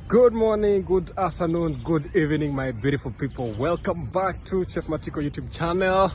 Good morning, good afternoon, good evening, my beautiful people. Welcome back to Chef Matiko YouTube channel.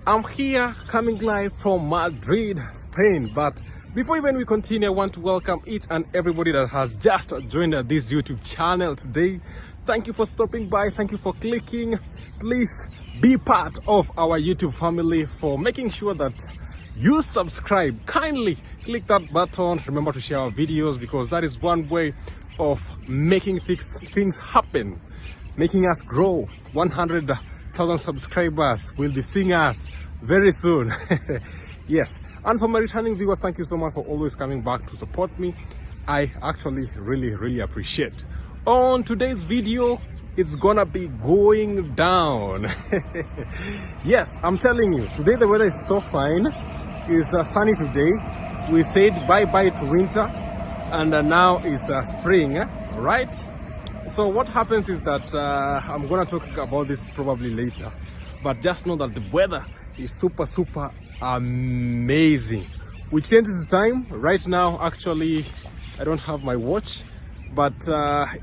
I'm here coming live from Madrid, Spain. But before even we continue, I want to welcome each and everybody that has just joined this YouTube channel today. Thank you for stopping by. Thank you for clicking. Please be part of our YouTube family for making sure that you subscribe. Kindly click that button. Remember to share our videos because that is one way of making things happen, making us grow. 100,000 subscribers will be seeing us very soon. Yes, and for my returning viewers, thank you so much for always coming back to support me. I actually really appreciate. On today's video, it's gonna be going down. Yes, I'm telling you, today the weather is so fine. It's sunny today. We said bye-bye to winter, and now it's spring, right? So what happens is that I'm gonna talk about this probably later, but just know that the weather is super amazing. We changed the time right now. Actually, I don't have my watch, but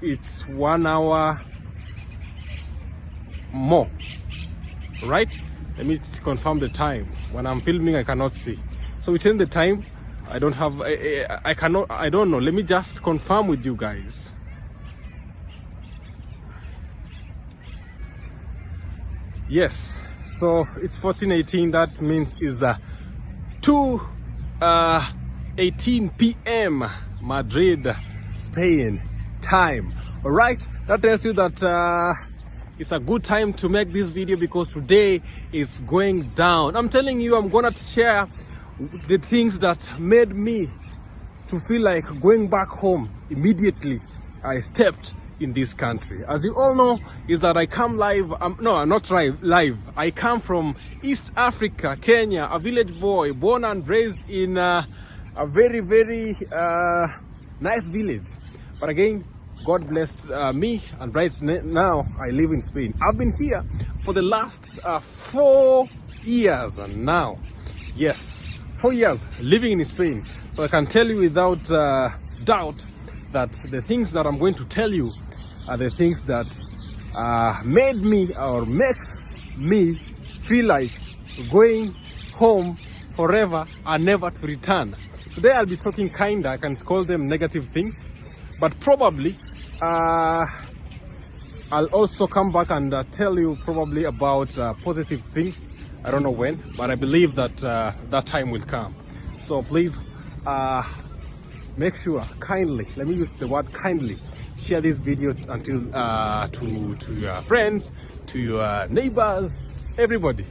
it's 1 hour more, right? Let me confirm the time. When I'm filming, I cannot see, so we changed the time. I don't have, I don't know. Let me just confirm with you guys. Yes, so it's 14:18. That means it's 2:18 p.m. Madrid, Spain time. All right, that tells you that it's a good time to make this video because today is going down. I'm telling you, I'm gonna share the things that made me to feel like going back home immediately I stepped in this country. As you all know, is that I come live, no, not live. I come from East Africa, Kenya, a village boy, born and raised in a very nice village. But again, God blessed me, and right now I live in Spain. I've been here for the last 4 years and now. Yes, 4 years living in Spain. So I can tell you without doubt that the things that I'm going to tell you are the things that made me or makes me feel like going home forever and never to return. Today I'll be talking kinda, I can call them negative things, but probably I'll also come back and tell you probably about positive things. I don't know when, but I believe that that time will come. So please make sure, kindly, let me use the word kindly, share this video until to your friends, to your neighbors, everybody,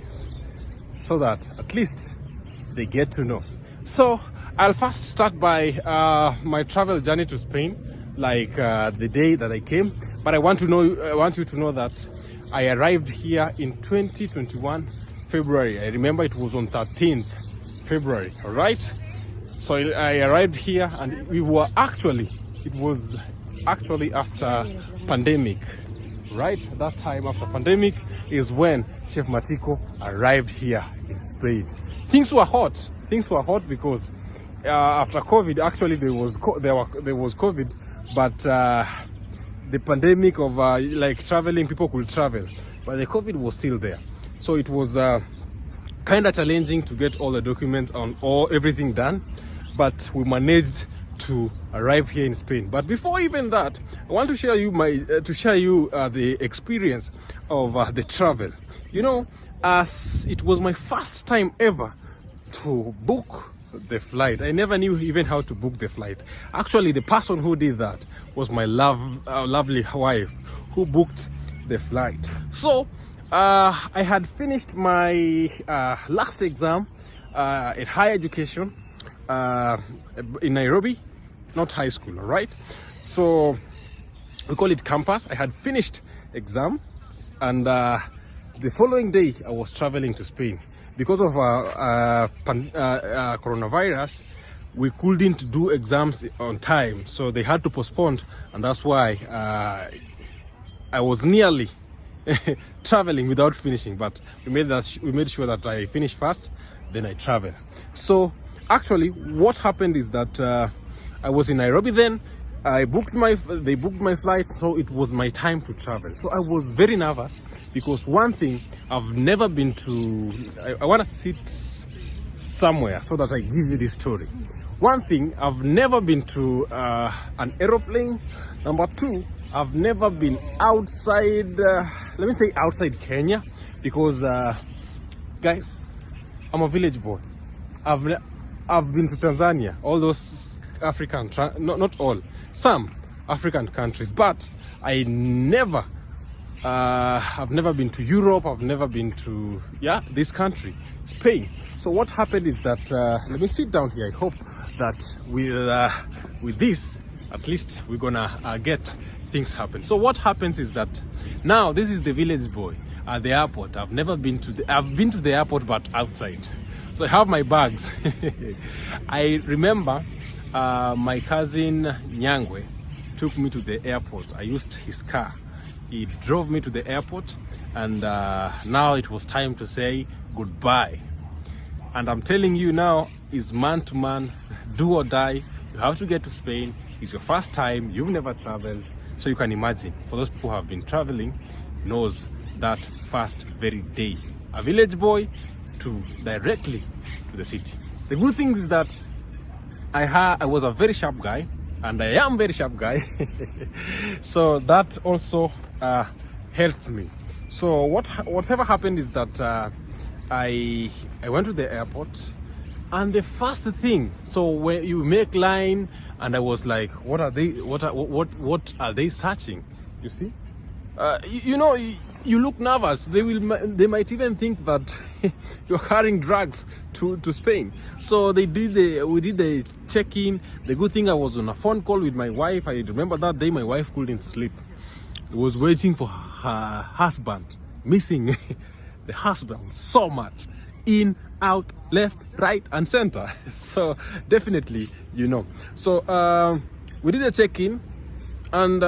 so that at least they get to know. So I'll first start by my travel journey to Spain, like the day that I came. But I want you to know that I arrived here in 2021 February. I remember it was on 13th February, all right? So I arrived here, and it was actually after pandemic, right? That time after pandemic is when Chef Matiko arrived here in Spain. Things were hot because after COVID, actually there was COVID, but the pandemic of like traveling, people could travel, but the COVID was still there. So it was kind of challenging to get all the documents on everything done, but we managed to arrive here in Spain. But before even that, I want to share you the experience of the travel. You know, as it was my first time ever to book the flight. I never knew even how to book the flight. Actually, the person who did that was my lovely wife, who booked the flight. So I had finished my last exam in higher education in Nairobi, not high school, all right? So we call it campus. I had finished exam, and the following day I was traveling to Spain. Because of coronavirus, we couldn't do exams on time, so they had to postpone, and that's why I was nearly traveling without finishing, but we made sure that I finished first, then I traveled. So actually what happened is that I was in Nairobi then, they booked my flight, so it was my time to travel. So I was very nervous because one thing, I've never been to, I want to sit somewhere so that I give you this story. One thing, I've never been to an aeroplane. Number two, I've never been outside, let me say outside Kenya, because guys, I'm a village boy. I've been to Tanzania, all those African, not all, some African countries, but I've never been to Europe. I've never been to this country, Spain. So what happened is that let me sit down here. I hope that with this, at least we're gonna get things happen. So what happens is that now this is the village boy at the airport. I've been to the airport, but outside. So I have my bags. I remember my cousin Nyangwe took me to the airport. I used his car. He drove me to the airport, and now it was time to say goodbye. And I'm telling you now, is man to man, do or die. You have to get to Spain. It's your first time. You've never traveled. So you can imagine, for those people who have been traveling, knows that first very day. A village boy to directly to the city. The good thing is that I was a very sharp guy, and I am very sharp guy. So that also helped me. So whatever happened is that I went to the airport, and the first thing, so when you make line, and I was like, what are they searching? You see, you know, you look nervous. They might even think that you're carrying drugs to Spain. So we did the check-in. The good thing, I was on a phone call with my wife. I remember that day my wife couldn't sleep. I was waiting for her husband, missing the husband so much, in, out, left, right, and center. So definitely, you know. So we did a check-in, and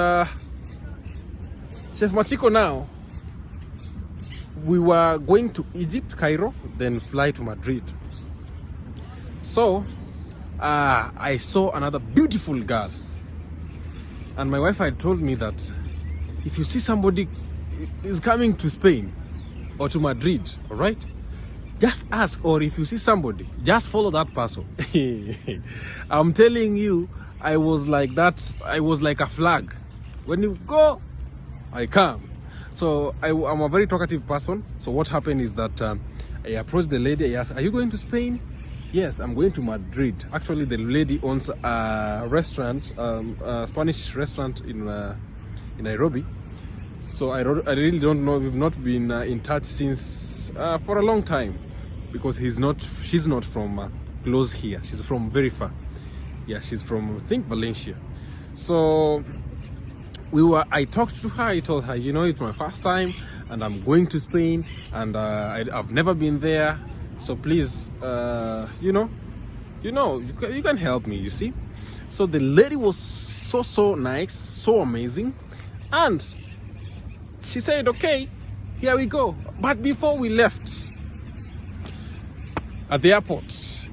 Chef Matiko, now we were going to Egypt, Cairo, then fly to Madrid. So I saw another beautiful girl, and my wife had told me that if you see somebody is coming to Spain or to Madrid, all right, just ask, or if you see somebody, just follow that person. I'm telling you, I was like that. I was like a flag. When you go, I come. So I'm a very talkative person. So what happened is that I approached the lady. I asked, "Are you going to Spain?" "Yes, I'm going to Madrid." Actually, the lady owns a restaurant, a Spanish restaurant in Nairobi. So I really don't know. We've not been in touch since for a long time, because she's not from close here. She's from very far. Yeah, she's from, I think, Valencia. So I talked to her. I told her, you know, it's my first time, and I'm going to Spain, and I've never been there. So please, you can help me. You see. So the lady was so nice, so amazing, and she said, "Okay, here we go." But before we left, at the airport,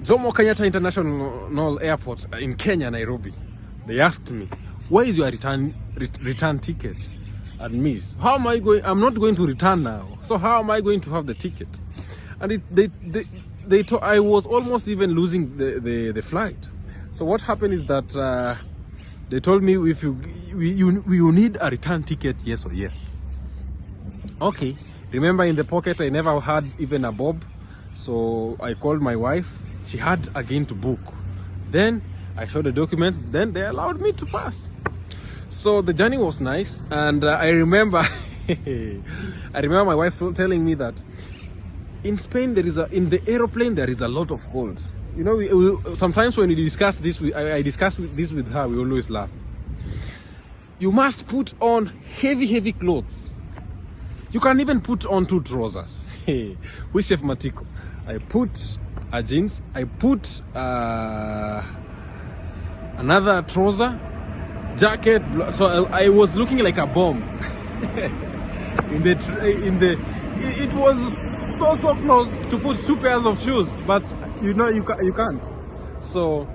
Jomo Kenyatta International Airport in Kenya, Nairobi, they asked me, "Where is your return ticket?" And miss, how am I going? I'm not going to return now. So how am I going to have the ticket? And I was almost even losing the flight. So what happened is that they told me, if you need a return ticket, yes or yes. Okay. Remember, in the pocket I never had even a bob. So I called my wife. She had again to book. Then I showed the document. Then they allowed me to pass. So the journey was nice, and I remember my wife telling me that in Spain in the aeroplane there is a lot of cold. You know, we sometimes when we discuss this, I discuss this with her, we always laugh. You must put on heavy clothes. You can even put on 2 trousers. With Chef Matiko, I put a jeans. I put another trouser, jacket. So I was looking like a bomb. It was so close to put 2 pairs of shoes, but you know you can't. So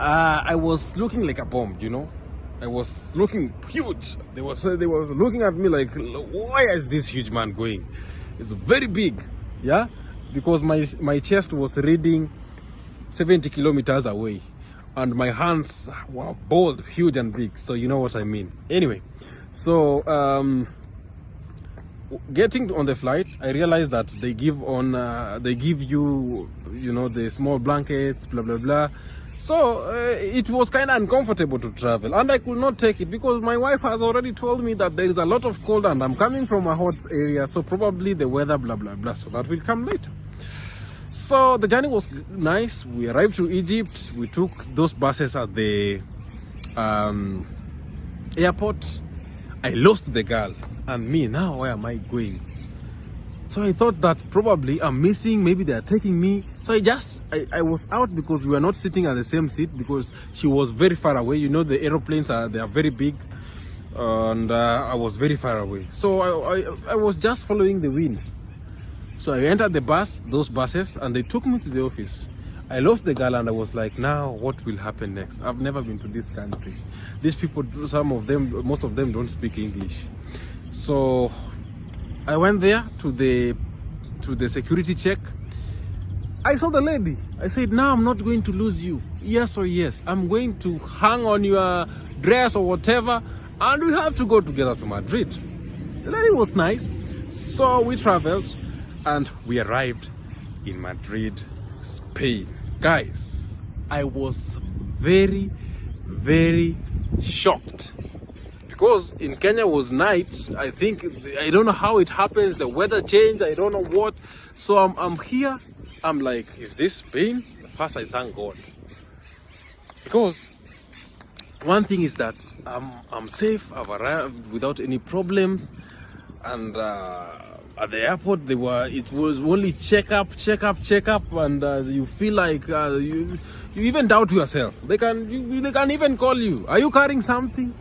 I was looking like a bomb, you know. I was looking huge. They was looking at me like, why is this huge man going? It's very big, yeah, because my chest was reading 70 kilometers away, and my hands were bold, huge and big. So you know what I mean. Anyway, so getting on the flight, I realized that they give you, you know, the small blankets, blah blah blah. So it was kind of uncomfortable to travel, and I could not take it because my wife has already told me that there is a lot of cold and I'm coming from a hot area, so probably the weather, blah blah blah. So that will come later. So the journey was nice. We arrived to Egypt. We took those buses at the airport. I lost the girl, and me now, where am I going? So I thought that probably I'm missing, maybe they are taking me. So I was out because we were not sitting at the same seat because she was very far away. You know, the aeroplanes they are very big, and I was very far away. So I was just following the wind. So I entered the bus, those buses, and they took me to the office. I lost the girl and I was like, now what will happen next? I've never been to this country. These people, most of them don't speak English. So I went there to the security check. I saw the lady. I said, now I'm not going to lose you. Yes or yes. I'm going to hang on your dress or whatever, and we have to go together to Madrid. The lady was nice. So we traveled and we arrived in Madrid, Spain. Guys, I was very, very shocked. Because in Kenya was night. I don't know how it happens, the weather changed, I don't know what. So I'm here, I'm like, is this Spain? First I thank God. Because one thing is that I'm safe, I've arrived without any problems. And at the airport it was only check up, and you feel like you even doubt yourself. They can even call you, are you carrying something?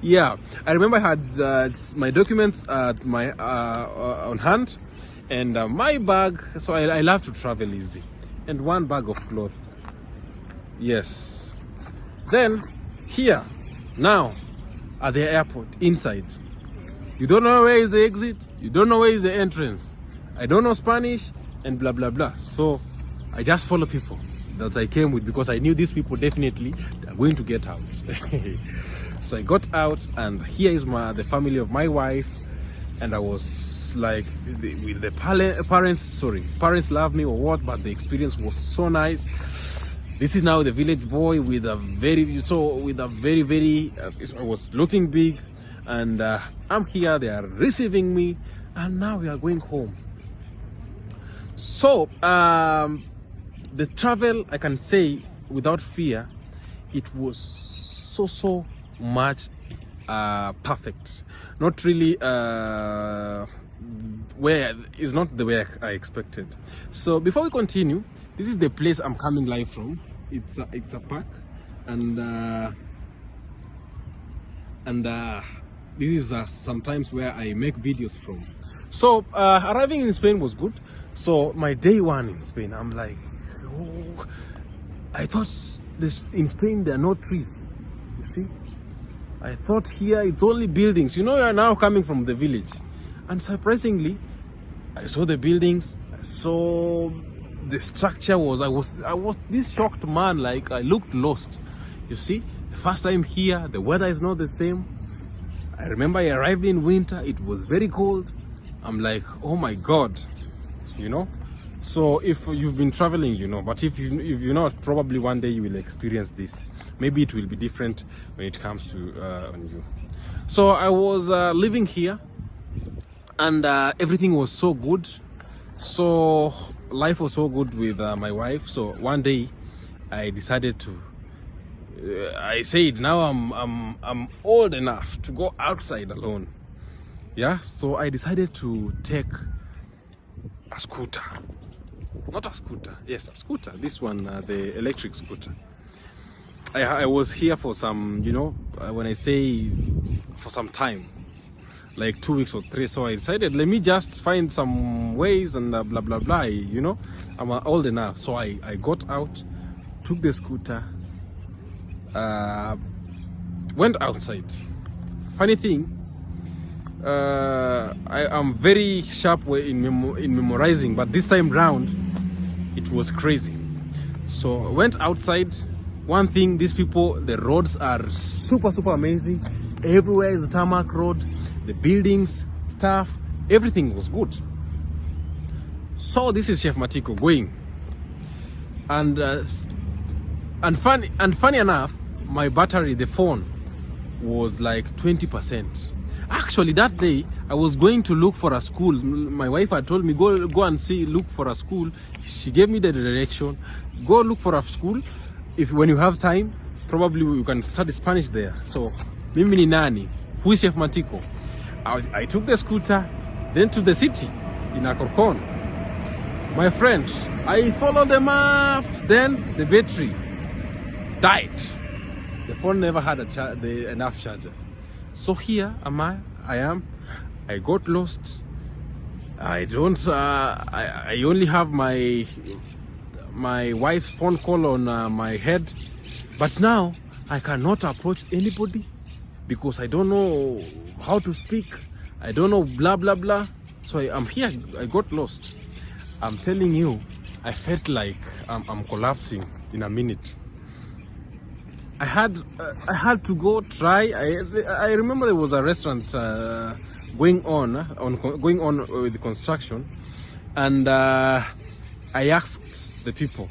Yeah, I remember I had my documents at my on hand, and my bag. So I love to travel easy, and one bag of clothes. Yes. Then here now at the airport inside, you don't know where is the exit, you don't know where is the entrance. I don't know Spanish and blah blah blah. So I just follow people that I came with because I knew these people definitely are going to get out. So I got out, and here is the family of my wife, and I was like, with the parents love me or what, but the experience was so nice. This is now the village boy with a very I was looking big, and I'm here, they are receiving me, and now we are going home. So the travel, I can say without fear, it was so much perfect. Not really where is not the way I expected. So before we continue, this is the place I'm coming live from. It's a park, and this is sometimes where I make videos from. So arriving in Spain was good. So my day one in Spain, I'm like, oh, I thought in Spain there are no trees. You see, I thought here it's only buildings. You know, you are now coming from the village, and surprisingly, I saw the buildings. I saw the structure. I was this shocked man. Like, I looked lost. You see, the first time here, the weather is not the same. I remember I arrived in winter. It was very cold. I'm like, oh my God, you know. So if you've been traveling, you know, but if you're not, probably one day you will experience this. Maybe it will be different when it comes to on you. So I was living here, and everything was so good. So life was so good with my wife. So one day I decided to I said, now I'm old enough to go outside alone. Yeah, so I decided to take a scooter. Not a scooter, yes, a scooter. This one, the electric scooter. I was here for some, you know, when I say for some time, like 2 weeks or 3. So I decided, let me just find some ways and blah blah blah. You know, I'm old enough. So I got out, took the scooter, went outside. Funny thing, I am very sharp in memorizing, but this time round it was crazy. So I went outside. One thing, these people, the roads are super amazing. Everywhere is a tarmac road, the buildings, stuff, everything was good. So this is Chef Matiko going, and funny enough, my battery, the phone, was like 20%. Actually, that day I was going to look for a school. My wife had told me go and look for a school. She gave me the direction. Go look for a school. When you have time, probably you can study Spanish there. So, mimi ni nani? Who is Chef Matiko? I took the scooter, then to the city in Acorcon. My friend, I followed the map, then the battery died. The phone never had enough charger. So here I am. I got lost. I only have my wife's phone call on my head, but now I cannot approach anybody because I don't know how to speak. I don't know blah blah blah. So I'm here. I got lost. I'm telling you, I felt like I'm collapsing in a minute. I had to go try. I remember there was a restaurant going on with construction, and I asked the people,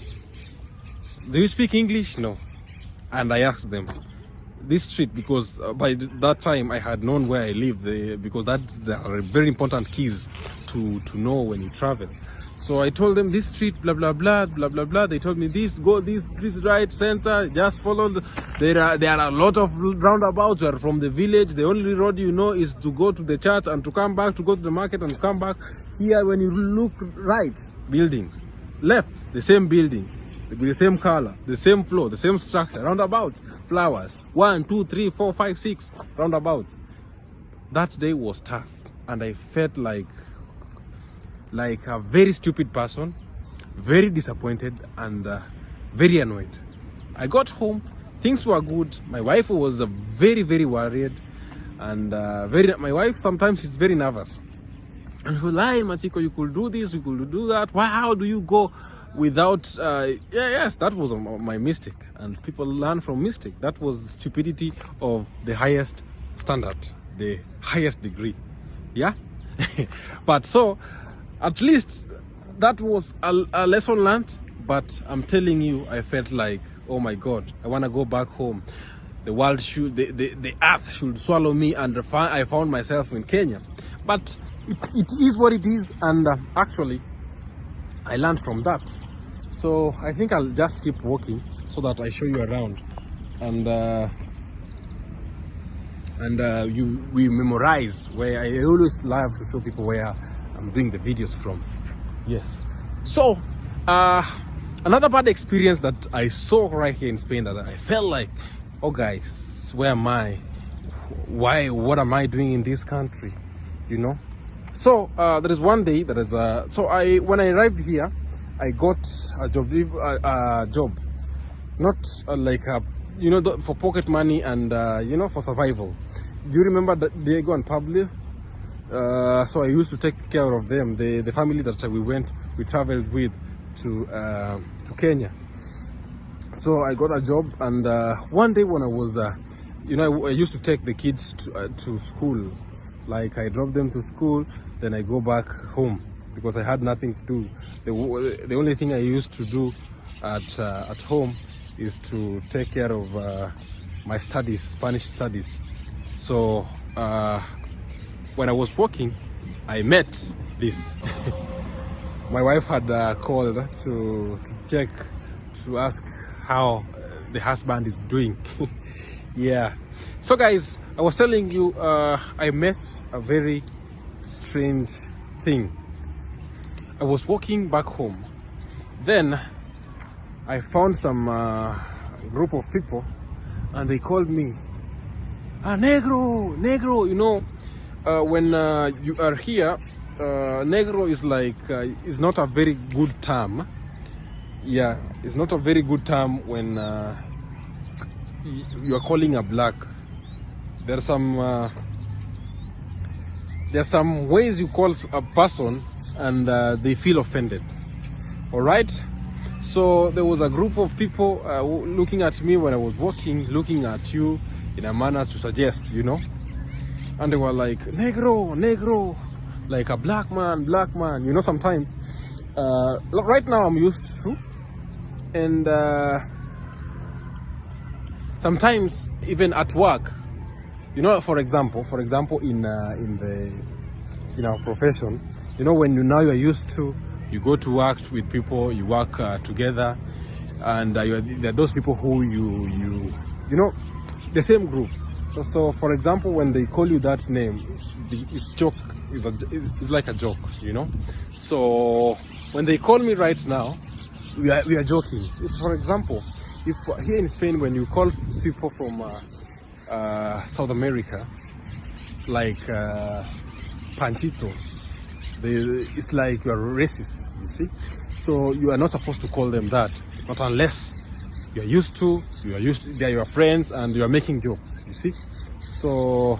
"Do you speak English?" No, and I asked them this street, because by that time I had known where I live, because there are very important keys to know when you travel. So I told them this street, blah blah blah blah blah blah. They told me this right, center, just follow. There are a lot of roundabouts. You are from the village. The only road you know is to go to the church and to come back, to go to the market and come back. Here, when you look right, buildings. Left, the same building, the same color, the same floor, the same structure. Roundabout, flowers. 1, 2, 3, 4, 5, 6 roundabouts. That day was tough, and I felt like a very stupid person, very disappointed, and very annoyed. I got home, things were good. My wife was very worried, and my wife sometimes she's very nervous. And she was like, Matiko, you could do this, you could do that. Why? How do you go without? Yes, that was my mistake, and people learn from mistake. That was the stupidity of the highest standard, the highest degree. Yeah, but so. At least that was a lesson learned, but I'm telling you, I felt like, oh my God, I want to go back home. The world the earth should swallow me, and I found myself in Kenya. But it is what it is, and actually, I learned from that. So I think I'll just keep walking so that I show you around, and we memorize. Where I always love to show people where I'm doing the videos from. Yes. So another bad experience that I saw right here in Spain, that I felt like, oh guys, where am I? What am I doing in this country? You know. So there is one day that is when I arrived here, I got a job, not like for pocket money and for survival. Do you remember Diego and Pablo? So I used to take care of them, the family that we traveled with to Kenya. So I got a job, and one day when I was, I used to take the kids to school. Like I drop them to school, then I go back home because I had nothing to do. The only thing I used to do at home is to take care of my studies, Spanish studies. So when I was walking, I met this. My wife had called to check, to ask how the husband is doing. Yeah. So guys, I was telling you, I met a very strange thing. I was walking back home. Then I found some group of people, and they called me, negro, you know. When you are here, negro is like is not a very good term. Yeah, It's not a very good term when you are calling a black. There's some ways you call a person and they feel offended. All right. So there was a group of people looking at me when I was walking, looking at you in a manner to suggest, you know, and they were like, negro, negro, like a black man, you know. Sometimes right now I'm used to, and sometimes even at work, you know, for example in our profession, you know, when now you're used to, you go to work with people, you work together, and there are those people who you know, the same group. So for example, when they call you that name, it's like a joke, you know. So when they call me right now, we are joking. It's, for example, if here in Spain, when you call people from South America, like panchitos, it's like you are racist, you see. So you are not supposed to call them that, not unless they are your friends and you are making jokes, you see. So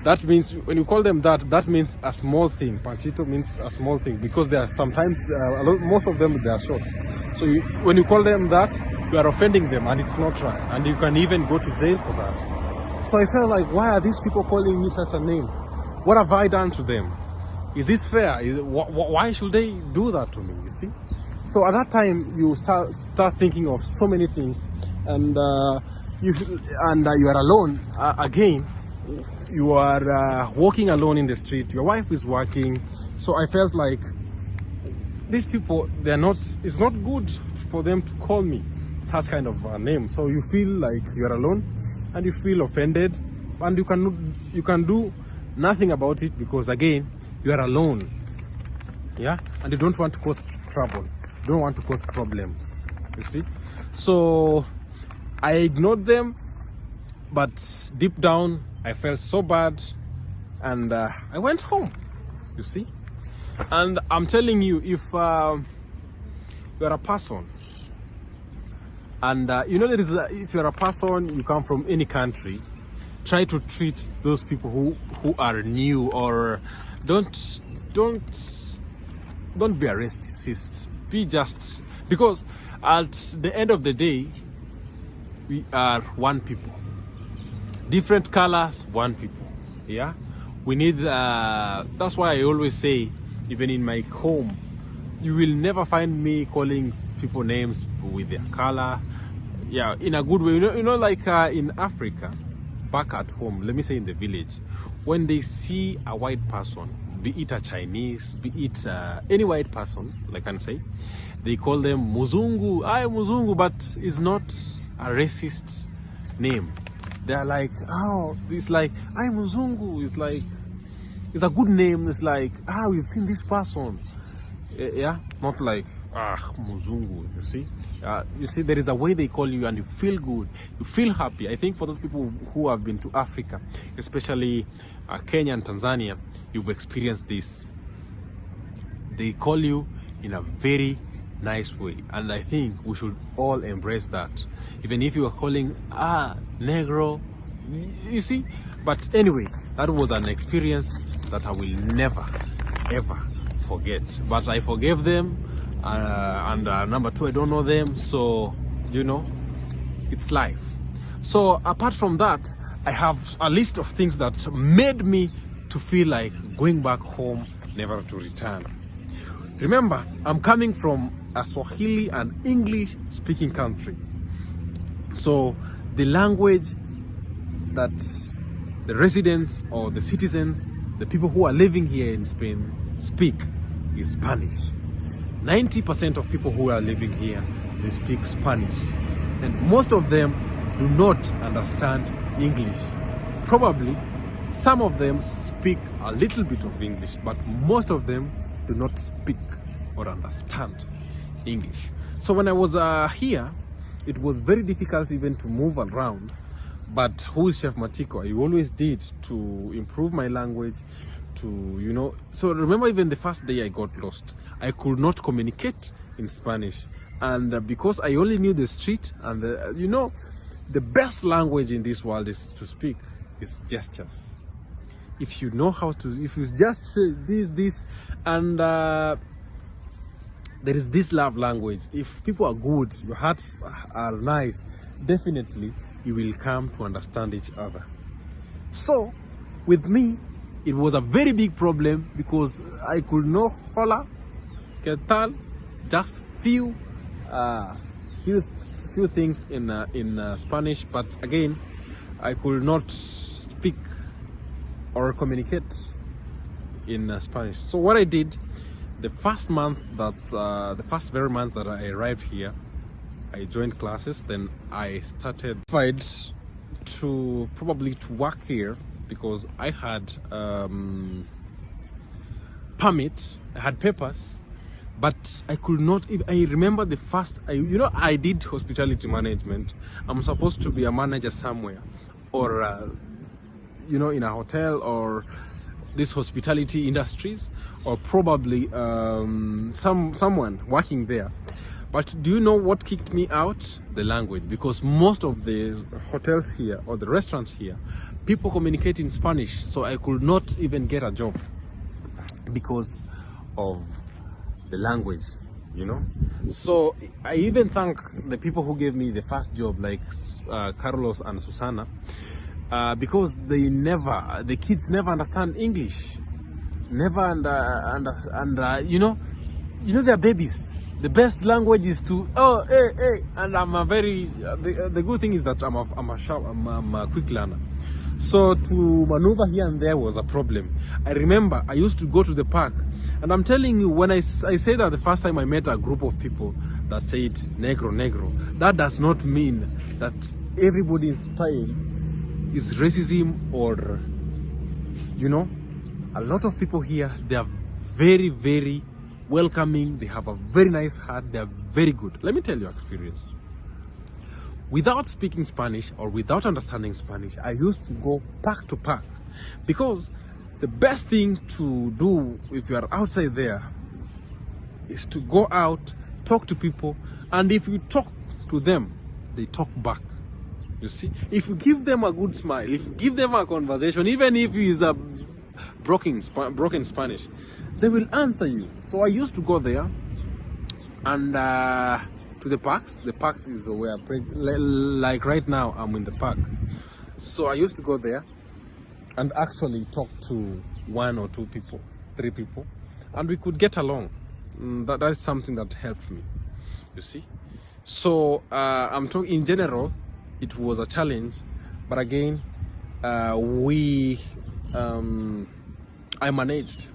that means when you call them that means a small thing. Panchito means a small thing, because there are sometimes most of them, they are short. So when you call them that, you are offending them, and it's not right, and you can even go to jail for that. So I felt like, why are these people calling me such a name? What have I done to them? Is this fair? Why should they do that to me, you see? So at that time, you start thinking of so many things, and you are alone again. You are walking alone in the street. Your wife is working. So I felt like these people, it's not good for them to call me such kind of name. So you feel like you're alone, and you feel offended, and you can do nothing about it, because again, you are alone, yeah, and you don't want to cause trouble, don't want to cause problems, you see. So I ignored them, but deep down I felt so bad, and I went home, you see. And I'm telling you, if you're a person, and you know, if you're a person, you come from any country, try to treat those people who are new, or don't be a racist. Be just, because at the end of the day, we are one people, different colors, one people. Yeah, we need that's why I always say, even in my home, you will never find me calling people names with their color. Yeah, in a good way. You know, like in Africa, back at home, let me say in the village, when they see a white person, be it a Chinese, be it any white person, like I can say, they call them Muzungu, ay Muzungu, but it's not a racist name. They're like, oh, it's like, ay Muzungu, it's like, it's a good name. It's like, we've seen this person. Yeah, not like, Muzungu, you see. You see, there is a way they call you, and you feel good, you feel happy. I think for those people who have been to Africa, especially Kenya and Tanzania, you've experienced this. They call you in a very nice way, and I think we should all embrace that, even if you are calling negro, you see. But anyway, that was an experience that I will never ever forget. But I forgave them, and number two, I don't know them, so you know, it's life. So apart from that, I have a list of things that made me to feel like going back home, never to return. Remember, I'm coming from a Swahili and English speaking country, so the language that the residents or the citizens, the people who are living here in Spain, speak is Spanish. 90% of people who are living here, they speak Spanish, and most of them do not understand English. Probably some of them speak a little bit of English, but most of them do not speak or understand English. So when I was here, it was very difficult even to move around. But who is Chef Matiko? I always did to improve my language, to, you know. So remember, even the first day I got lost, I could not communicate in Spanish. And because I only knew the street and the best language in this world is to speak is gestures. If you know how to, if you just say this, and there is this love language. If people are good, your hearts are nice, definitely you will come to understand each other. So with me, it was a very big problem because I could know hola, que tal, just few things in Spanish, but again, I could not speak or communicate in Spanish. So what I did, the first very month that I arrived here, I joined classes. Then I started to work here because I had permit, I had papers, but I could not. I remember the first, I did hospitality management. I'm supposed to be a manager somewhere, or in a hotel or this hospitality industries, or probably someone working there. But do you know what kicked me out? The language, because most of the hotels here or the restaurants here, people communicate in Spanish, so I could not even get a job because of the language, So I even thank the people who gave me the first job, like Carlos and Susana, because the kids never understand English, never they're babies. The best language is to hey, and I'm a very the good thing is that I'm a quick learner. So to maneuver here and there was a problem. I remember I used to go to the park, and I'm telling you, when I say that the first time I met a group of people that said negro, that does not mean that everybody in Spain is racism or, a lot of people here, they are very, very welcoming. They have a very nice heart. They are very good. Let me tell you experience. Without speaking Spanish or without understanding Spanish, I used to go park to park, because the best thing to do if you are outside there is to go out, talk to people, and if you talk to them, they talk back. You see, if you give them a good smile, if you give them a conversation, even if it is a broken Spanish, they will answer you. So I used to go there and to the parks. The parks is where like right now I'm in the park. So I used to go there and actually talk to 1 or 2 people, 3 people, and we could get along. That is something that helped me, you see. So I'm talking in general, it was a challenge, but again, I managed.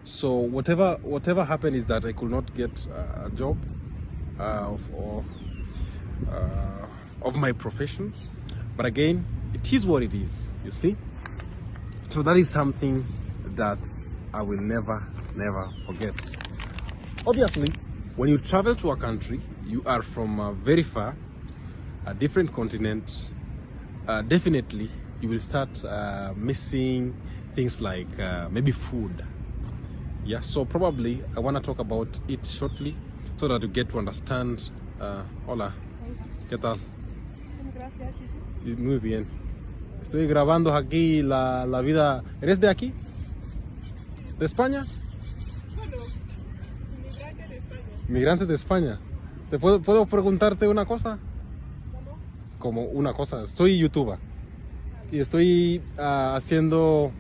So whatever happened is that I could not get a job of my profession, but again, it is what it is, you see. So that is something that I will never forget. Obviously, when you travel to a country, you are from very far, a different continent, definitely you will start missing things like maybe food. Yeah, so probably I want to talk about it shortly so that you get to understand. Hola, ¿qué tal? Gracias. Muy bien. Estoy grabando aquí la vida. ¿Eres de aquí? ¿De España? Bueno, inmigrante de España. Migrante de España. ¿Te puedo preguntarte una cosa? ¿Cómo? Como una cosa. Soy youtuber y estoy haciendo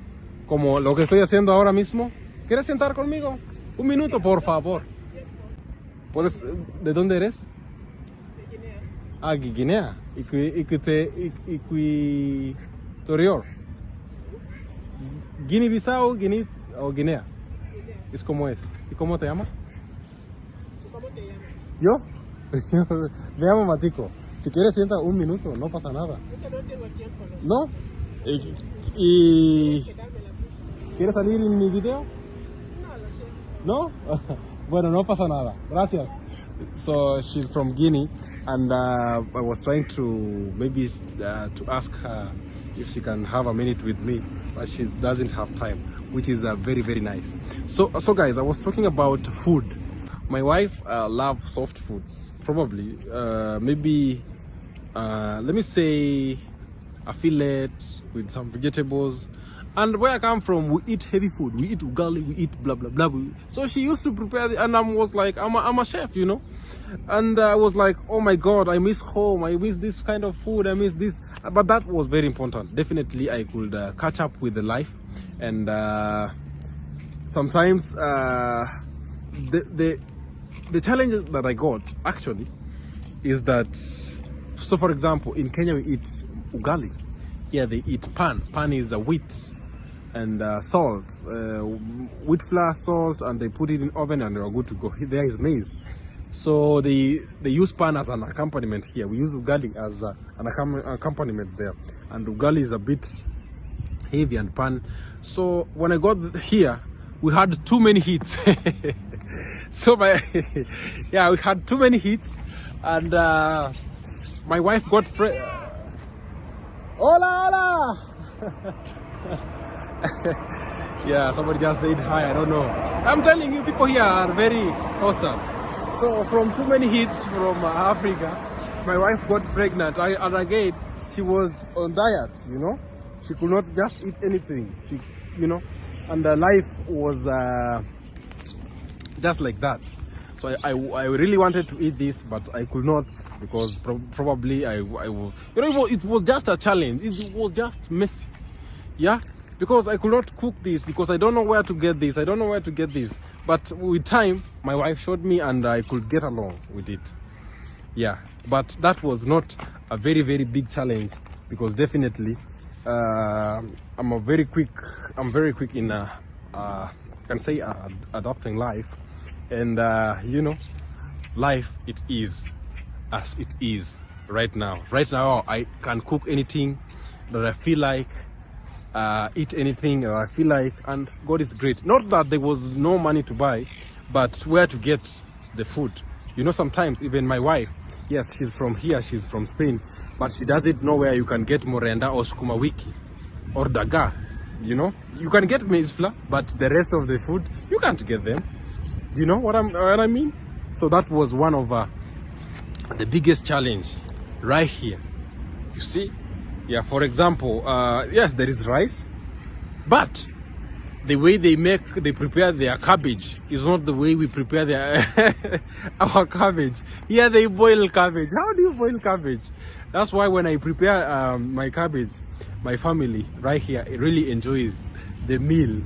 como lo que estoy haciendo ahora mismo. ¿Quieres sentar conmigo? Un minuto, por favor. ¿Puedes? ¿De dónde eres? De Guinea. Ah, Guinea. Ecuatorial. Guinea-Bissau, Guinea o Guinea. Guinea. Es como es. ¿Y cómo te llamas? ¿Cómo te llamas? ¿Yo? Me llamo Matiko. Si quieres sienta un minuto, no pasa nada. Es que no tengo tiempo. ¿No? Tienes que darme la prisa. ¿Quieres salir en mi video? No, lo sé. No? Bueno, no pasa nada. Gracias. So she's from Guinea, and I was trying to maybe to ask her if she can have a minute with me, but she doesn't have time, which is very nice. So guys, I was talking about food. My wife loves soft foods. Probably, maybe, let me say, a fillet with some vegetables. And where I come from, we eat heavy food. We eat ugali, we eat blah blah blah. So she used to prepare, and I was like, I'm a chef, you know. And I was like, oh my God, I miss home. I miss this kind of food. I miss this. But that was very important. Definitely, I could catch up with the life, and sometimes the challenge that I got actually is that, so for example, in Kenya we eat ugali. Yeah, they eat pan. Pan is a wheat and salt, wheat flour, salt, and they put it in oven and they are good to go. There is maize. So they use pan as an accompaniment here. We use ugali as an accompaniment there. And ugali is a bit heavy and pan. So when I got here, we had too many heats. So yeah, we had too many heats, and my wife got hola. Yeah, somebody just said hi. I don't know. I'm telling you, people here are very awesome. So from too many hits from Africa, my wife got pregnant. And again, she was on diet, you know. She could not just eat anything. She, you know, and her life was just like that. So I really wanted to eat this, but I could not, because probably I will, you know, it was just a challenge. It was just messy. Yeah, because I could not cook this, because I don't know where to get this. I don't know where to get this. But with time, my wife showed me, and I could get along with it. Yeah, but that was not a very, very big challenge, because definitely I'm very quick in can say adapting life. And you know, life, it is as it is right now. Right now, I can cook anything that I feel like, eat anything that I feel like, and God is great. Not that there was no money to buy, but where to get the food. You know, sometimes even my wife, yes, she's from here, she's from Spain, but she doesn't know where you can get morenda or sukuma wiki or daga. You know, you can get maize flour, but the rest of the food, you can't get them. You know what I mean? So that was one of the biggest challenge right here. You see? Yeah, for example, yes, there is rice, but the way they prepare their cabbage is not the way we prepare our cabbage. Here they boil cabbage. How do you boil cabbage? That's why when I prepare my cabbage, my family right here really enjoys the meal.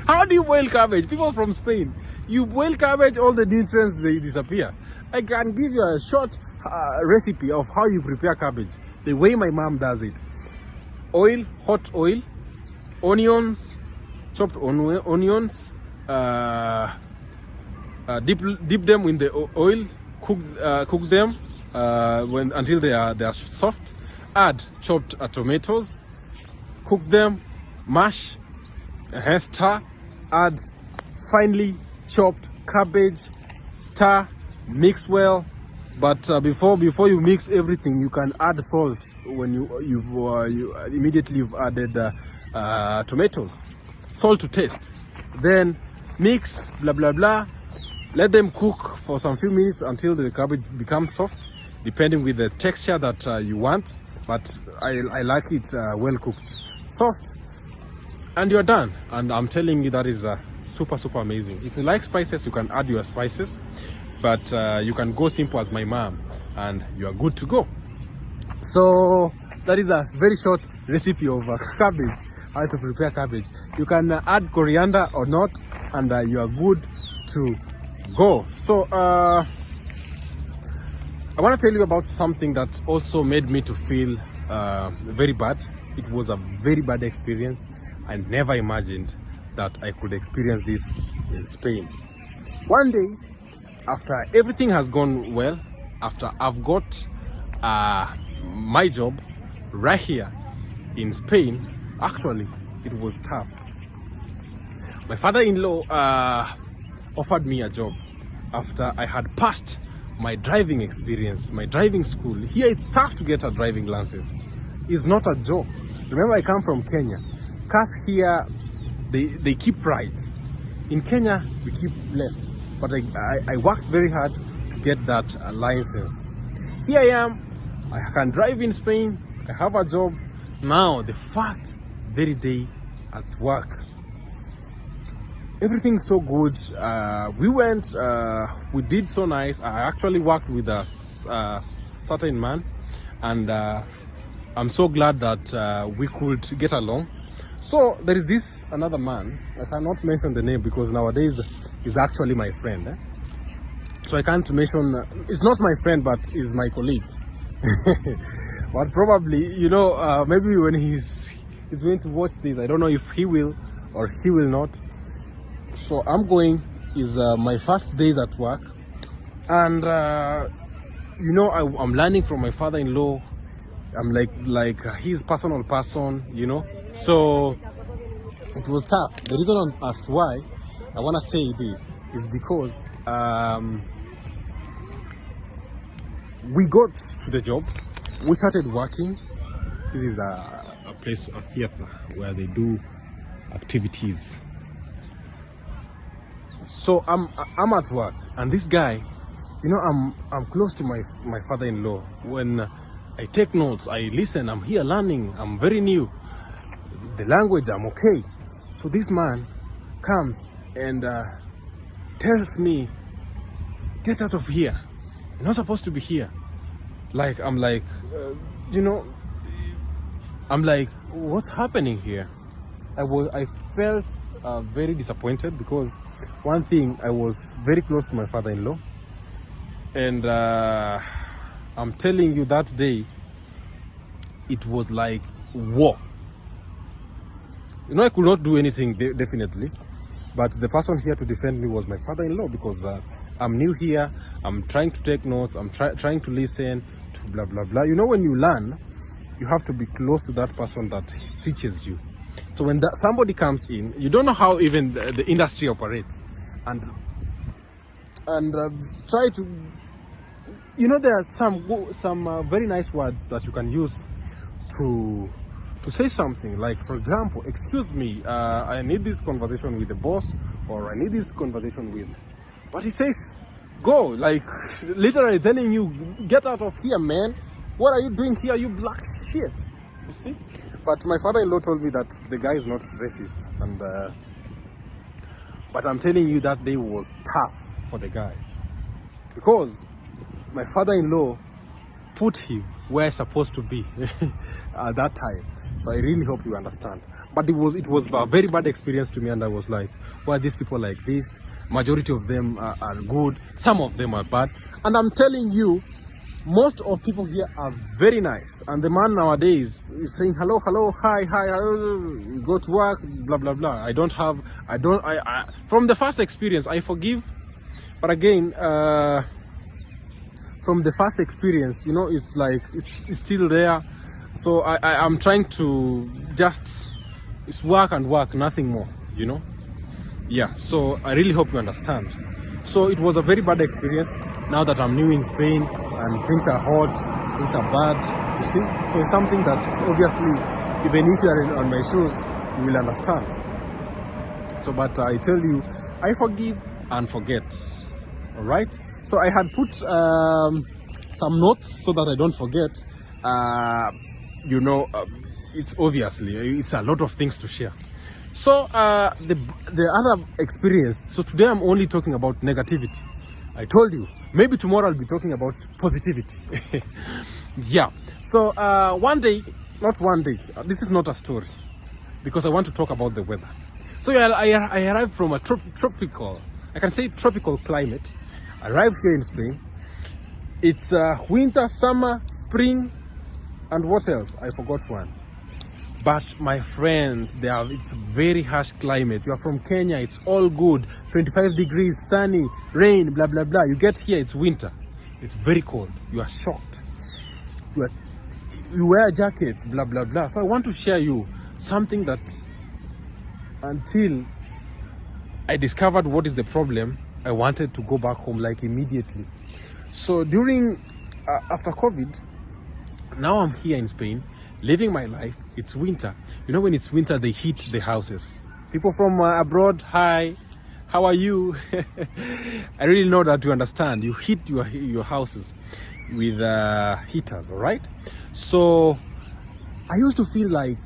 How do you boil cabbage? People from Spain, you boil cabbage, all the nutrients, they disappear. I can give you a short recipe of how you prepare cabbage, the way my mom does it. Oil, hot oil, onions, chopped onions, dip them in the oil, cook them until they are soft. Add chopped tomatoes, cook them, mash, stir, add finely chopped cabbage, stir, mix well. But before you mix everything, you can add salt when you immediately you've added tomatoes. Salt to taste. Then mix, blah blah blah. Let them cook for some few minutes until the cabbage becomes soft, depending with the texture that you want. But I like it well cooked, soft, and you're done. And I'm telling you, that is super amazing. If you like spices, you can add your spices, but you can go simple as my mom, and you are good to go. So that is a very short recipe of cabbage, how to prepare cabbage. You can add coriander or not, and you are good to go. So I want to tell you about something that also made me to feel very bad. It was a very bad experience. I never imagined that I could experience this in Spain. One day, after everything has gone well, after I've got my job right here in Spain, actually it was tough. My father-in-law offered me a job after I had passed my driving experience, my driving school. Here it's tough to get a driving license. It's not a joke. Remember, I come from Kenya. Cars here, they keep right. In Kenya, we keep left. but I worked very hard to get that license. Here I am. I can drive in Spain. I have a job. Now, the first very day at work, everything's so good. We went, we did so nice. I actually worked with a certain man, and I'm so glad that we could get along. So there is this another man. I cannot mention the name because nowadays he's actually my friend. So I can't mention, it's not my friend, but he's my colleague. But probably, you know, maybe when he's going to watch this, I don't know if he will or he will not. So I'm going, is my first days at work, and you know, I'm learning from my father-in-law. I'm like his personal person, you know. So it was tough. The reason as to why I want to say this is because we got to the job, we started working. This is a place, a theater where they do activities. So I'm at work, and this guy, you know, I'm close to my father-in-law. When I take notes, I listen, I'm here learning, I'm very new. The language, I'm okay. So this man comes and tells me, get out of here. You're not supposed to be here. Like, I'm like, you know, I'm like, what's happening here? I felt very disappointed because one thing, I was very close to my father-in-law, and I'm telling you, that day it was like war. You know, I could not do anything definitely, but the person here to defend me was my father-in-law, because I'm new here, I'm trying to take notes, I'm trying to listen to blah blah blah. You know, when you learn, you have to be close to that person that teaches you. So when somebody comes in, you don't know how even the industry operates, and try to, you know, there are some very nice words that you can use to say something. Like, for example, excuse me, I need this conversation with the boss, or I need this conversation with, but he says, go, like literally telling you, get out of here, man. What are you doing here, you black shit? You see? But my father-in-law told me that the guy is not racist, and but I'm telling you, that day was tough for the guy, because my father-in-law put him where he's supposed to be at that time. So I really hope you understand. But it was a very bad experience to me, and I was like, why are these people like this? Majority of them are good, some of them are bad, and I'm telling you, most of people here are very nice. And the man nowadays is saying hello, hello, hi, hi, we go to work, blah blah blah. I from the first experience, I forgive, but again, from the first experience, you know, it's like it's still there. So I'm trying to just, it's work and work, nothing more, you know. Yeah, so I really hope you understand. So it was a very bad experience. Now that I'm new in Spain and things are hot, things are bad, you see. So it's something that obviously, even if you are on my shoes, you will understand. So, but I tell you, I forgive and forget. All right. So I had put some notes so that I don't forget. You know, it's obviously, it's a lot of things to share. So the other experience, so today I'm only talking about negativity. I told you, maybe tomorrow I'll be talking about positivity. Yeah, so one day, not one day, this is not a story, because I want to talk about the weather. So I arrived from a tropical, I can say tropical climate. I arrived here in Spain. It's winter, summer, spring, and what else? I forgot one. But my friends, it's very harsh climate. You are from Kenya, it's all good. 25 degrees, sunny, rain, blah, blah, blah. You get here, it's winter. It's very cold. You are shocked. You wear jackets, blah, blah, blah. So I want to share you something that until I discovered what is the problem, I wanted to go back home like immediately. So after COVID, now I'm here in Spain, living my life. It's winter. You know, when it's winter, they heat the houses. People from abroad, hi, How are you? I really know that you understand. You heat your houses with heaters, all right? So I used to feel like,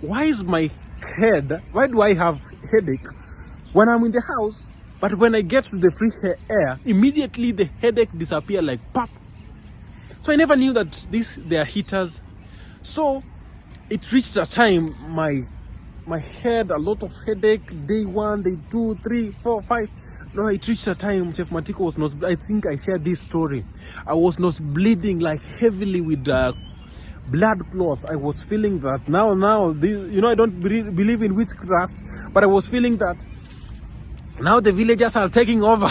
why do I have headache when I'm in the house? But when I get to the free air, immediately the headache disappear like pop. So I never knew that they are heaters. So it reached a time my head, a lot of headache, day 1, day 2, 3, 4, 5. No, it reached a time Chef Matiko was not, I think I shared this story. I was not bleeding like heavily with blood clots. I was feeling that now this, I don't believe in witchcraft, but I was feeling that now the villagers are taking over.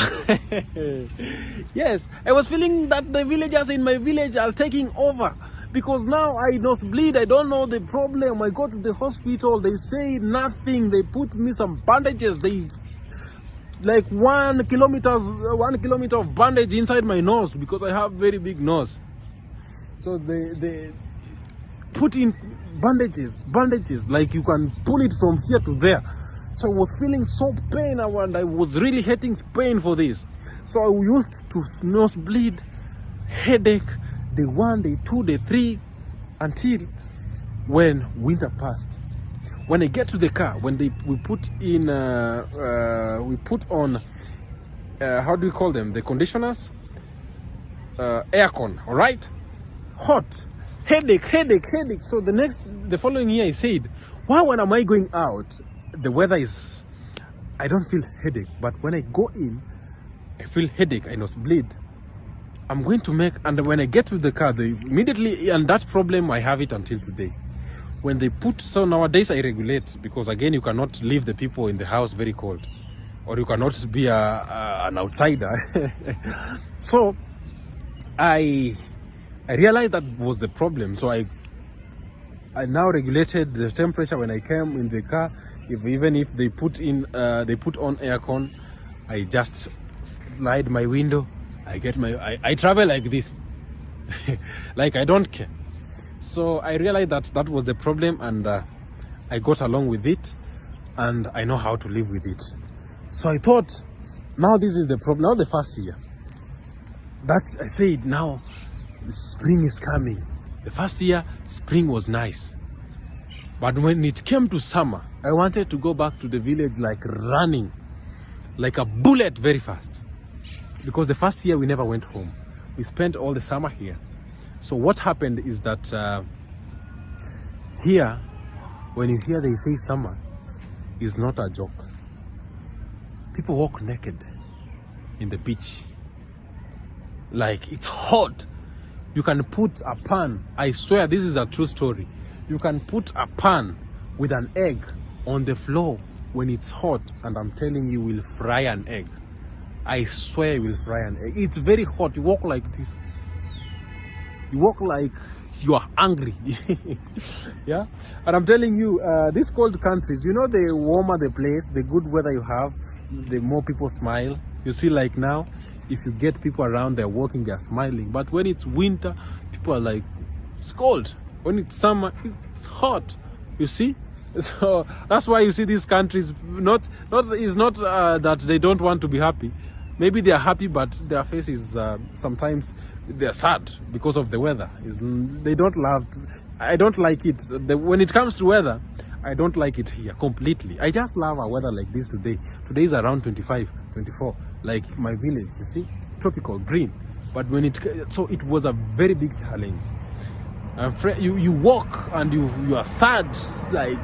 Yes, I was feeling that the villagers in my village are taking over. Because now I nosebleed, I don't know the problem. I go to the hospital, they say nothing. They put me some bandages. They like 1 kilometer of bandage inside my nose because I have very big nose. So they put in bandages, like you can pull it from here to there. So I was feeling so pain and I was really hating pain for this. So I used to nosebleed, headache, day 1, day 2, day 3, until when winter passed. When I get to the car, when we put on how do we call them? The conditioners, aircon. All right, hot, headache. So the following year I said, why when am I going out? The weather is, I don't feel headache, but when I go in, I feel headache. I nosebleed. I'm going to make, and when I get to the car, they immediately, and that problem I have it until today. When they put, so nowadays I regulate, because again you cannot leave the people in the house very cold, or you cannot be an outsider. So I realized that was the problem. So I now regulated the temperature when I came in the car. Even if they put on aircon, I just slide my window. I travel like this. Like I don't care. So I realized that was the problem, and I got along with it, and I know how to live with it. So I thought, now this is the problem. Now the first year, I said, now spring is coming. The first year, spring was nice. But when it came to summer, I wanted to go back to the village like running, like a bullet, very fast. Because the first year we never went home. We spent all the summer here. So what happened is that here, when you hear they say summer, is not a joke. People walk naked in the beach. Like, it's hot. You can put a pan, I swear this is a true story. You can put a pan with an egg on the floor when it's hot, and I'm telling you, will fry an egg. I swear you will fry an egg. It's very hot. You walk like this. You walk like you are angry. Yeah. And I'm telling you, these cold countries, the warmer the place, the good weather you have, the more people smile. You see, like now, if you get people around, they're walking, they're smiling. But when it's winter, people are like, it's cold. When it's summer, it's hot. You see? So that's why you see these countries, it's not that they don't want to be happy. Maybe they are happy, but their face is sometimes they're sad because of the weather. They don't love. I don't like it. When it comes to weather, I don't like it here completely. I just love a weather like this today. Today is around 25, 24, like my village. You see, tropical, green. But so it was a very big challenge. You walk and you are sad, like.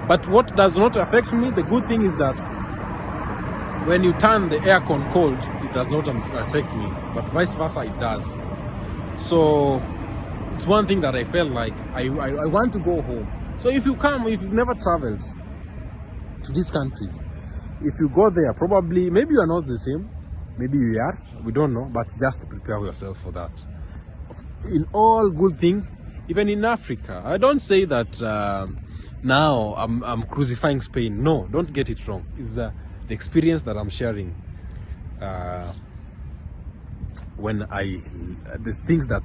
But what does not affect me, the good thing is that when you turn the aircon cold, it does not affect me, but vice versa it does. So it's one thing that I felt like I want to go home. So if you've never traveled to these countries, if you go there, probably, maybe you are not the same, maybe you are, we don't know, but just prepare yourself for that. In all good things, even in Africa, I don't say that now I'm crucifying Spain. No, don't get it wrong. It's the experience that I'm sharing. There's things that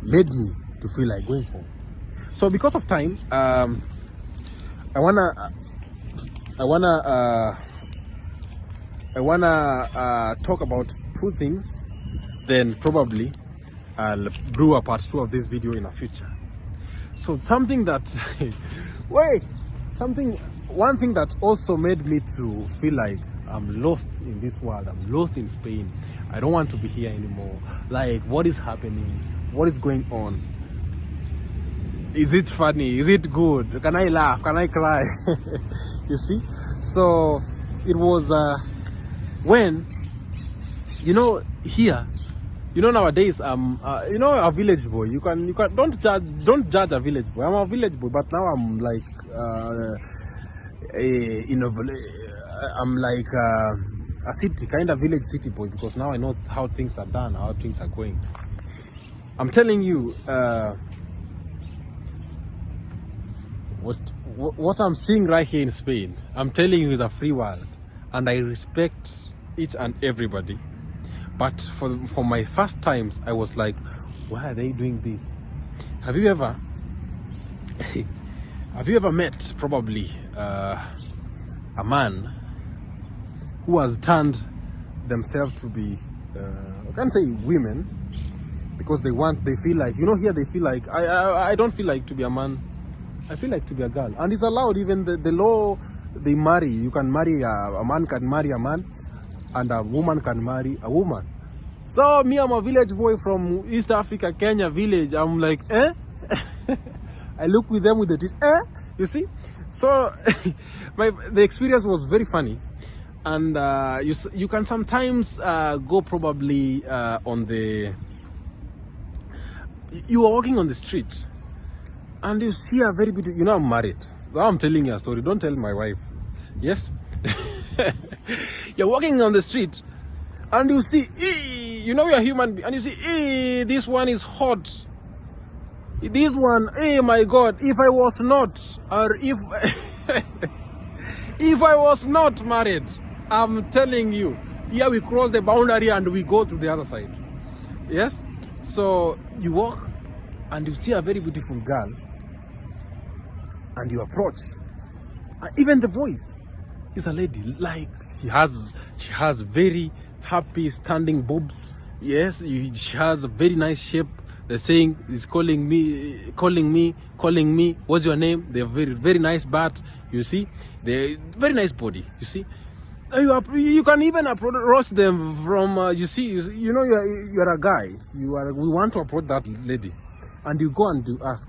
made me to feel like going home. So because of time, I wanna I wanna talk about two things. Then probably I'll do a part 2 of this video in the future. So something that one thing that also made me to feel like I'm lost in this world, I'm lost in Spain, I don't want to be here anymore. Like, what is happening? What is going on? Is it funny? Is it good? Can I laugh? Can I cry? You see? So it was when, you know, here, you know, nowadays you know, a village boy, you can don't judge a village boy. I'm a village boy, but now I'm like I'm like a city, kind of village city boy, because now I know how things are done, how things are going. I'm telling you, what I'm seeing right here in Spain, I'm telling you, is a free world, and I respect each and everybody. But for my first times, I was like, why are they doing this? Have you ever met probably a man who has turned themselves to be I can't say women, because they feel like, you know, here they feel like, I don't feel like to be a man, I feel like to be a girl. And it's allowed, even the law, they marry, you can marry a man can marry a man, and a woman can marry a woman. So me, I'm a village boy from East Africa, Kenya village. I'm like, eh? I look with them with the teeth, eh? You see? So the experience was very funny. And you can sometimes go probably on the, you are walking on the street and you see a very beautiful, you know, I'm married. So I'm telling you a story, don't tell my wife. Yes? You're walking on the street and you see, you know, you're human, and you see, this one is hot. This one, my God, if I was not, or if if I was not married, I'm telling you, here we cross the boundary and we go to the other side. Yes? So you walk and you see a very beautiful girl and you approach. Even the voice is a lady, like she has very happy standing boobs. Yes, she has a very nice shape. The saying is calling me. What's your name? They're very nice butt. You see, they very nice body. You see, you can even approach them from. You know, you're a guy. We want to approach that lady, and you go and you ask,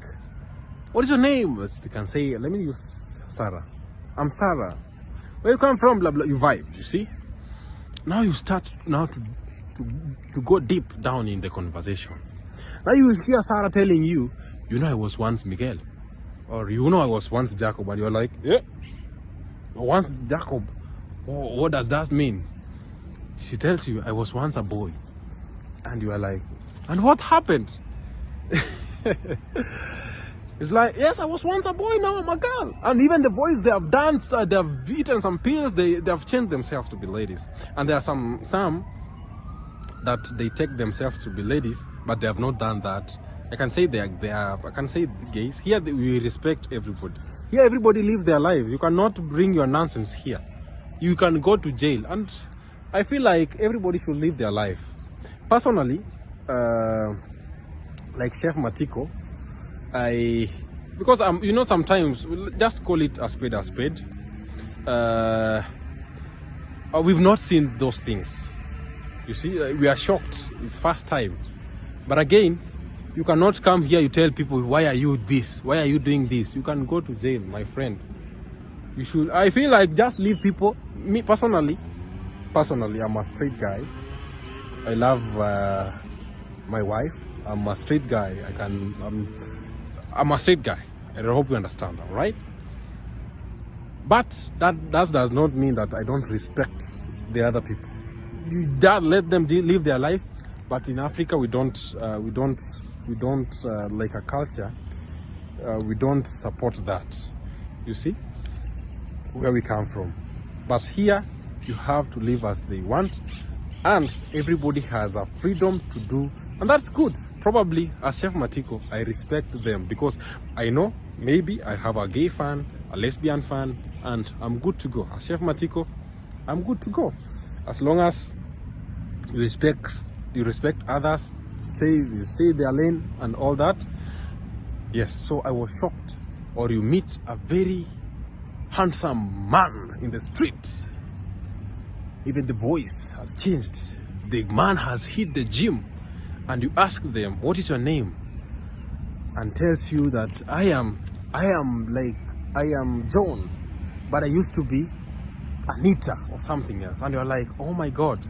what is your name? They can say, let me use Sarah. I'm Sarah. Where you come from? Blah blah. You vibe. You see. Now you start to go deep down in the conversation. Now you will hear Sarah telling you, you know, I was once Miguel, or you know, I was once Jacob, and you're like, yeah, once Jacob. Oh, what does that mean? She tells you, I was once a boy, and you are like, and what happened? It's like, yes, I was once a boy, now I'm a girl. And even the boys, they have danced, they have eaten some pills, they have changed themselves to be ladies. And there are some that they take themselves to be ladies, but they have not done that. I can say I can say gays. Here we respect everybody. Here everybody lives their life. You cannot bring your nonsense here. You can go to jail. And I feel like everybody should live their life. Personally, like Chef Matiko, because you know, sometimes we'll just call it a spade a spade. We've not seen those things. You see, we are shocked. It's first time. But again, you cannot come here, you tell people, why are you this? Why are you doing this? You can go to jail, my friend. You should, I feel like, just leave people. Me personally, I'm a straight guy. I love my wife. I'm a straight guy. I'm a straight guy. I hope you understand, all right? But that does not mean that I don't respect the other people. Let them live their life. But in Africa, we don't like a culture. We don't support that. You see where we come from. But here, you have to live as they want, and everybody has a freedom to do, and that's good. Probably as Chef Matiko, I respect them, because I know maybe I have a gay fan, a lesbian fan, and I'm good to go. As Chef Matiko, I'm good to go. As long as you respect others, stay their lane and all that. Yes, so I was shocked. Or you meet a very handsome man in the street. Even the voice has changed. The man has hit the gym, and you ask them, what is your name? And tells you that I am John, but I used to be Anita or something else. And you're like, oh my God.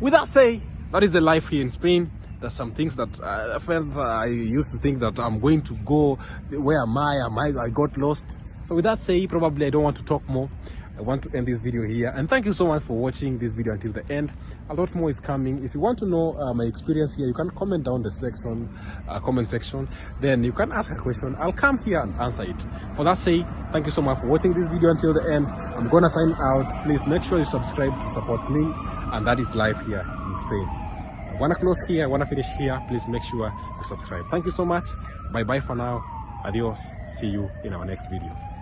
With that say, that is the life here in Spain. There's some things that I felt I used to think that I'm going to go, where am I got lost. So with that say, probably I don't want to talk more. I want to end this video here, and thank you so much for watching this video until the end. A lot more is coming. If you want to know my experience here, you can comment down the comment section. Then you can ask a question. I'll come here and answer it. For that say, thank you so much for watching this video until the end. I'm gonna sign out. Please make sure you subscribe to support me, and that is life here in Spain. I wanna close here, I wanna finish here. Please make sure to subscribe. Thank you so much. Bye bye for now. Adios. See you in our next video.